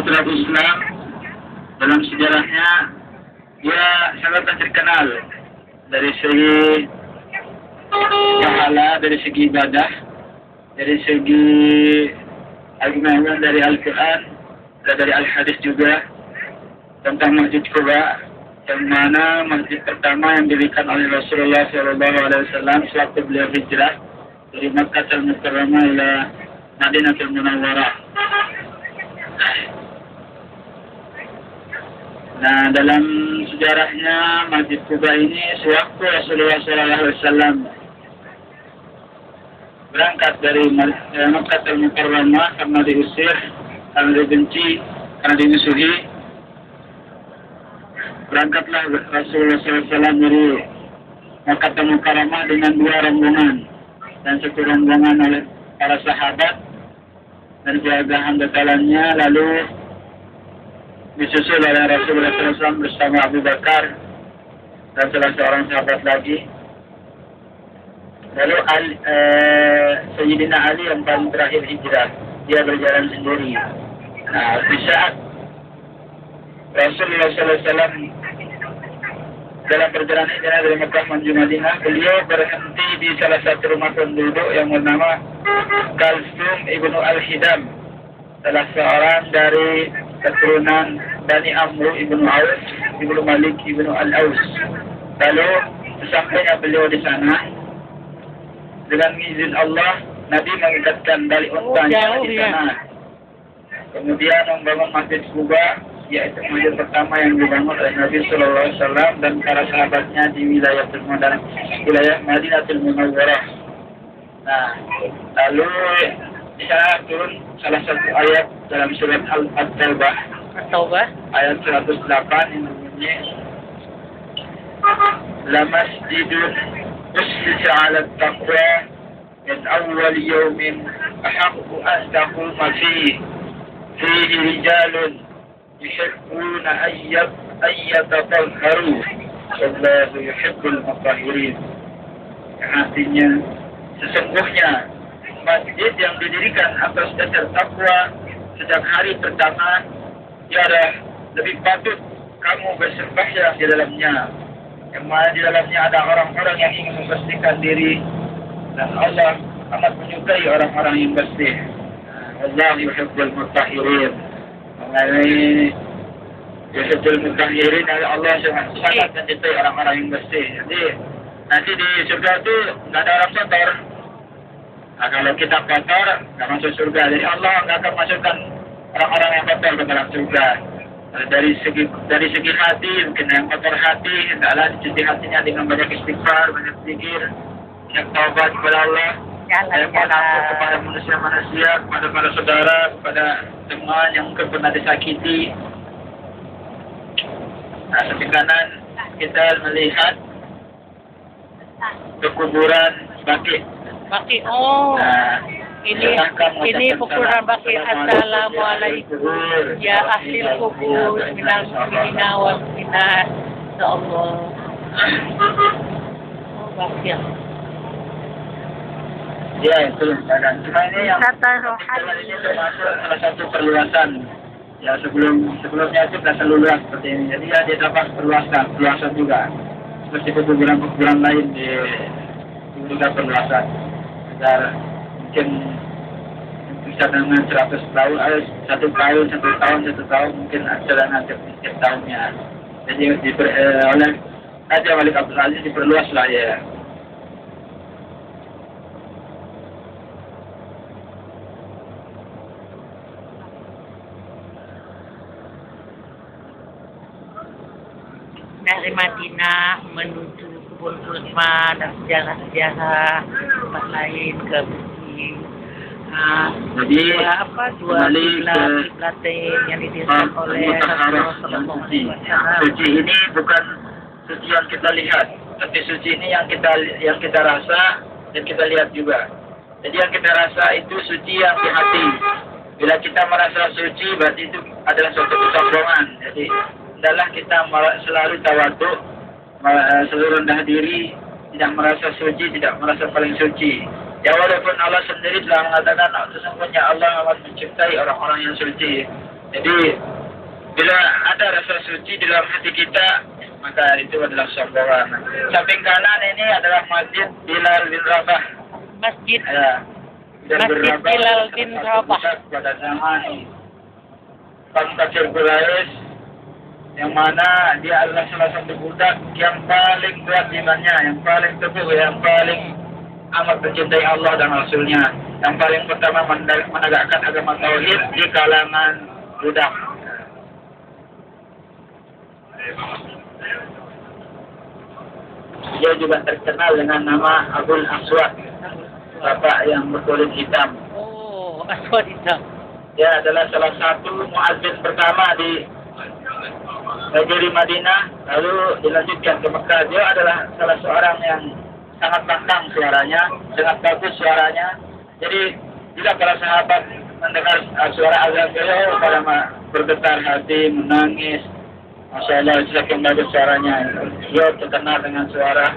putra Islam dalam sejarahnya dia sangat terkenal dari segi pahala, dari segi ibadah, dari segi argumen dari Al-Quran dan dari Al-Hadis juga tentang Masjid Quba, yang mana masjid pertama yang didirikan oleh Rasulullah SAW sewaktu beliau hijrah dari Makkah al-Mukarramah ila Madinatul Munawwarah. Nah, dalam sejarahnya Masjid Quba ini sewaktu Rasulullah SAW berangkat dari Makkah al-Mukarramah karena diusir, karena dibenci, karena dimusuhi, berangkatlah Rasulullah SAW dari Makkah al-Mukarramah dengan 2 rombongan dan 1 rombongan oleh para sahabat dan keluarga bekalannya, lalu disusul oleh Rasulullah SAW bersama Abu Bakar dan salah seorang sahabat lagi. Lalu Sayyidina Ali yang paling terakhir hijrah, dia berjalan sendiri. Nah, di saat Rasulullah SAW dalam perjalanan hijrah dari Mekah menuju Madinah, beliau berhenti di salah satu rumah penduduk yang bernama Kalsum ibnu Al-Hidam, salah seorang dari keturunan Bani Amr ibnu Aus ibnu Malik ibnu Al-Aus. Lalu sesampainya beliau di sana, dengan izin Allah, Nabi mengikatkan tali untanya di sana. Kemudian membangun Masjid Quba, yaitu masjid pertama yang dibangun oleh Nabi Sallallahu Alaihi Wasallam dan para sahabatnya di wilayah Madinatul Munawwarah. Nah, lalu di sana turun salah satu ayat dalam surat Al-Taubah, ayat 108 yang berbunyi, La masjidun ussisa 'ala at-taqwa min awwal yawmin ahaqqu an taquma fihi rijalun yuhibbuna an yatatahharu wallahu yuhibbul mutahhirin. Artinya, sesungguhnya masjid yang didirikan atas dasar takwa sejak hari pertama, tiada lebih patut kamu bersembahyang di dalamnya, yang mana di dalamnya ada orang-orang yang ingin membersihkan diri, dan Allah amat menyukai orang-orang yang bersih. Allah yuhibbul mutahhirin. Mengenai yuhibbul mutahhirin, Allah sangat mencintai orang-orang yang bersih. Jadi nanti di surga itu nggak ada orang kotor. Nah, kalau kita kotor, nggak masuk surga. Jadi Allah nggak akan masukkan orang-orang yang kotor ke dalam surga. Dari segi hati, mungkin yang kotor hati, hendaklah dicuci hatinya dengan banyak istighfar, banyak zikir, banyak taubat kepada Allah, banyak ampun kepada manusia-manusia, kepada para saudara, kepada teman yang mungkin pernah disakiti. Nah, samping kanan kita melihat ke kuburan Baqi. Nah, ini kuburan Baqi. Assalamualaikum ya ahli kubur minal mu'minina wal mu'minat. Insyaallah. Baqi. Ya, itu. Dan cuma ini yang ini termasuk salah satu perluasan. Ya, sebelumnya itu tidak terlalu luas seperti ini. Jadi ya dia dapat perluasan juga. Seperti kuburan lain juga perluasan. Agar mungkin bisa dengan 100 tahun, 1 tahun mungkin jalan setiap tahunnya. Jadi oleh Raja Malik Abdul Aziz diperluas lah ya. Dari Madinah menuju kebun kurma dan sejarah-sejarah tempat lain ke Bukit. Jadi dua kiblatain yang didirikan oleh Rasulullah SAW. Suci ini bukan suci yang kita lihat, tapi suci ini yang kita rasa dan kita lihat juga. Jadi yang kita rasa itu suci yang di hati. Bila kita merasa suci, berarti itu adalah suatu kesombongan. Jadi adalah kita selalu tawaduk, selalu rendah diri, tidak merasa suci, tidak merasa paling suci. Ya, walaupun Allah sendiri telah mengatakan sesungguhnya Allah amat mencintai orang-orang yang suci. Jadi bila ada rasa suci di dalam hati kita, maka itu adalah sombongan. Samping kanan ini adalah Masjid Bilal bin Rabah. Masjid Ya. Masjid Bilal bin Rabah. Pada zaman Kafir Quraisy, yang mana dia adalah salah satu budak yang paling kuat imannya, yang paling teguh, yang paling amat mencintai Allah dan Rasulnya, yang paling pertama menegakkan agama tauhid di kalangan budak. Dia juga terkenal dengan nama Abul Aswad, bapak yang berkulit hitam. Oh, Aswad hitam. Dia adalah salah satu muadzin pertama di negeri Madinah, lalu dilanjutkan ke Mekah. Dia adalah salah seorang yang sangat lantang suaranya, sangat bagus suaranya. Jadi jika para sahabat mendengar suara azan beliau, pada bergetar hati, menangis. Masya Allah, semakin bagus suaranya. Dia terkenal dengan suara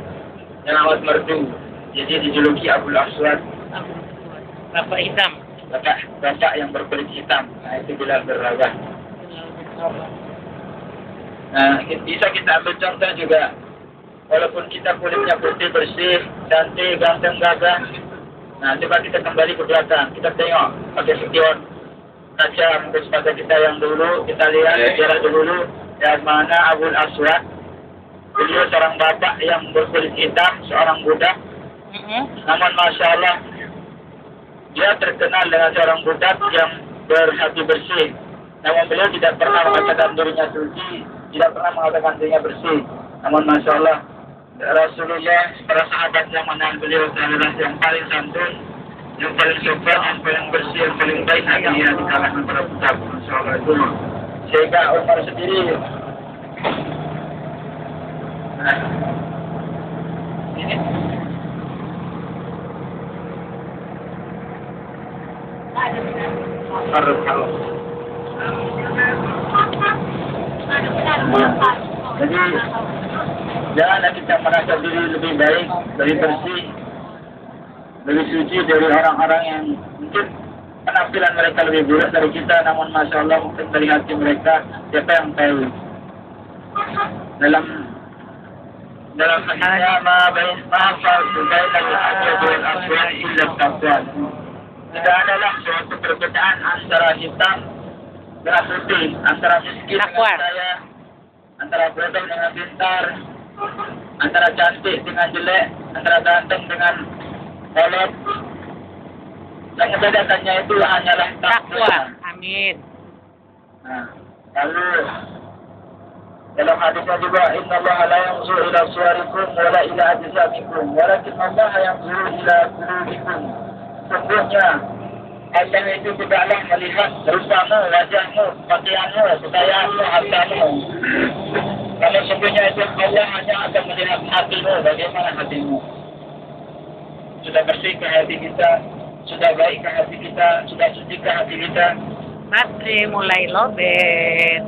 yang amat merdu. Jadi dijuluki Abul Aswad, Bapak hitam. bapak yang berkulit hitam. Nah, itu Bilal bin Rabah. Nah, bisa kita ambil contoh juga. Walaupun kita kulitnya putih, bersih, cantik, ganteng, gagah. Nah, coba kita kembali ke belakang. Kita tengok pakai spion kaca mungkin sepatu kita yang dulu. Kita lihat sejarah dulu. Yang mana Abul Aswad, beliau seorang bapak yang berkulit hitam, seorang budak. Namun Masya Allah, dia terkenal dengan seorang budak yang berhati bersih. Namun beliau tidak pernah mengatakan dirinya suci, tidak pernah mengatakan dirinya bersih. Namun Masya Allah, Rasulullah, para sahabat yang menang beliau adalah yang paling santun, yang paling sopan, yang paling bersih, yang paling baik hatinya di kalangan para budak. Masya Allah itu. Sehingga Umar sendiri, nah, ini harus tahu. Jadi janganlah kita merasa diri lebih baik, lebih bersih, lebih suci dari orang-orang yang mungkin penampilan mereka lebih buruk dari kita, namun Masya Allah mungkin dari hati mereka, siapa yang tahu. Dalam hadisnya ma'afal subainan al-ajwad al-aswad illa al-taqwan. Tidak adalah suatu perbedaan antara hitam dengan putih, antara miskin dengan kaya, antara bodoh dengan pintar, antara cantik dengan jelek, antara ganteng dengan kolot. Yang membedakannya itu hanyalah takwa. Amin. Nah, lalu dalam hadisnya juga, Inna Allah la yanzuru ila suwarikum wa la ila ajsamikum, walakin Allah yanzuru ila qulubikum. Sesungguhnya Allah itu tidaklah melihat rupamu, wajahmu, pakaianmu, kekayaanmu, hartamu. Kalau sesungguhnya itu Allah hanya akan melihat hatimu, bagaimana hatimu. Sudah bersih ke hati kita, sudah baik ke hati kita, sudah suci ke hati kita. Masih mulai lobet.